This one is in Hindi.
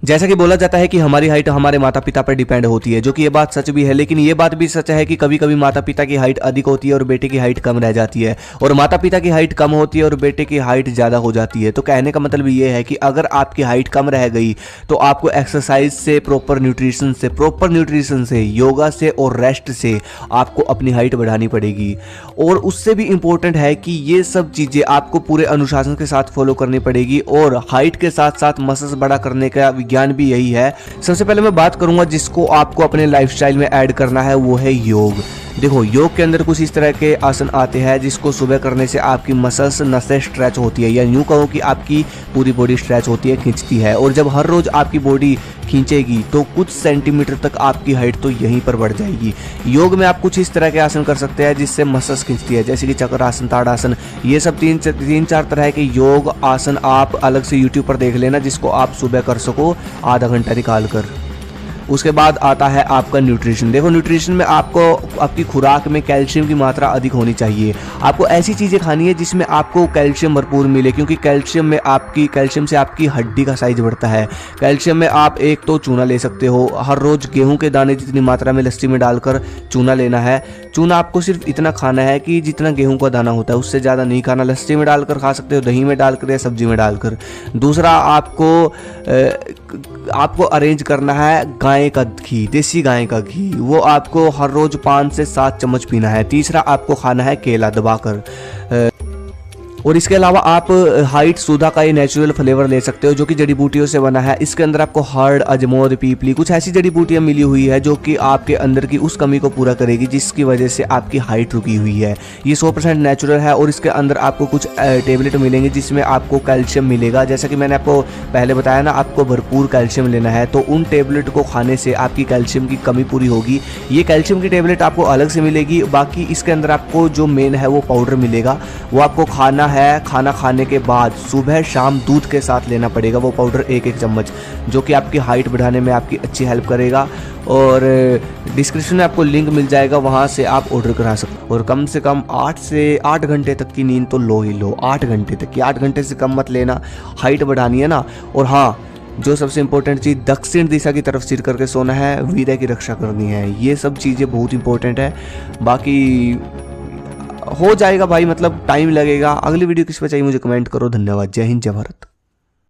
जैसा कि बोला जाता है कि हमारी हाइट हमारे माता पिता पर डिपेंड होती है, जो कि ये बात सच भी है, लेकिन ये बात भी सच है कि कभी कभी माता पिता की हाइट अधिक होती है और बेटे की हाइट कम रह जाती है, और माता पिता की हाइट कम होती है और बेटे की हाइट ज़्यादा हो जाती है। तो कहने का मतलब ये है कि अगर आपकी हाइट कम रह गई तो आपको एक्सरसाइज से, प्रॉपर न्यूट्रिशन से, योगा से और रेस्ट से आपको अपनी हाइट बढ़ानी पड़ेगी। और उससे भी इम्पोर्टेंट है कि ये सब चीज़ें आपको पूरे अनुशासन के साथ फॉलो करनी पड़ेगी, और हाइट के साथ साथ मसल्स बड़ा करने का विज्ञान भी यही है। सबसे पहले मैं बात करूंगा जिसको आपको अपने लाइफस्टाइल में ऐड करना है, वो है योग। देखो, योग के अंदर कुछ इस तरह के आसन आते हैं जिसको सुबह करने से आपकी मसल्स, नसें स्ट्रेच होती है, या यूँ कहो कि आपकी पूरी बॉडी स्ट्रेच होती है, खींचती है। और जब हर रोज़ आपकी बॉडी खींचेगी तो कुछ सेंटीमीटर तक आपकी हाइट तो यहीं पर बढ़ जाएगी। योग में आप कुछ इस तरह के आसन कर सकते हैं जिससे मसल्स खींचती है, जैसे कि चक्रासन, ताड़ासन। ये सब तीन चार तरह के योग आसन आप अलग से यूट्यूब पर देख लेना, जिसको आप सुबह कर सको आधा घंटा निकाल कर। उसके बाद आता है आपका न्यूट्रिशन। देखो, न्यूट्रिशन में आपको आपकी खुराक में कैल्शियम की मात्रा अधिक होनी चाहिए। आपको ऐसी चीज़ें खानी है जिसमें आपको कैल्शियम भरपूर मिले, क्योंकि कैल्शियम से आपकी हड्डी का साइज बढ़ता है। कैल्शियम में आप एक तो चूना ले सकते हो, हर रोज़ गेहूं के दाने जितनी मात्रा में लस्सी में डालकर चूना लेना है। चूना आपको सिर्फ इतना खाना है कि जितना गेहूं का दाना होता है, उससे ज़्यादा नहीं खाना। लस्सी में डालकर खा सकते हो, दही में डालकर या सब्जी में डालकर। दूसरा, आपको अरेंज करना है गाय का घी, देसी गाय का घी। वो आपको हर रोज 5 से 7 चम्मच पीना है। तीसरा, आपको खाना है केला दबाकर। और इसके अलावा आप हाइट सुधा का ये नेचुरल फ्लेवर ले सकते हो, जो कि जड़ी बूटियों से बना है। इसके अंदर आपको हर्ड, अजमोद, पीपली, कुछ ऐसी जड़ी बूटियां मिली हुई है जो कि आपके अंदर की उस कमी को पूरा करेगी जिसकी वजह से आपकी हाइट रुकी हुई है। ये 100% नेचुरल है। और इसके अंदर आपको कुछ टेबलेट मिलेंगे जिसमें आपको कैल्शियम मिलेगा। जैसा कि मैंने आपको पहले बताया ना, आपको भरपूर कैल्शियम लेना है, तो उन टेबलेट को खाने से आपकी कैल्शियम की कमी पूरी होगी। ये कैल्शियम की टेबलेट आपको अलग से मिलेगी। बाकी इसके अंदर आपको जो मेन है वो पाउडर मिलेगा, वो आपको खाना है। खाना खाने के बाद सुबह शाम दूध के साथ लेना पड़ेगा वो पाउडर, एक चम्मच, जो कि आपकी हाइट बढ़ाने में आपकी अच्छी हेल्प करेगा। और डिस्क्रिप्शन में आपको लिंक मिल जाएगा, वहाँ से आप ऑर्डर करा सकते हो। और कम से कम 8 से 8 घंटे तक की नींद तो लो ही लो, 8 घंटे तक की, 8 घंटे से कम मत लेना। हाइट बढ़ानी है ना। और हाँ, जो सबसे इंपॉर्टेंट चीज़, दक्षिण दिशा की तरफ सिर करके सोना है, वीर्य की रक्षा करनी है। ये सब चीज़ें बहुत इंपॉर्टेंट है। बाकी हो जाएगा भाई, मतलब टाइम लगेगा। अगली वीडियो किस पे चाहिए मुझे कमेंट करो। धन्यवाद। जय हिंद, जय भारत।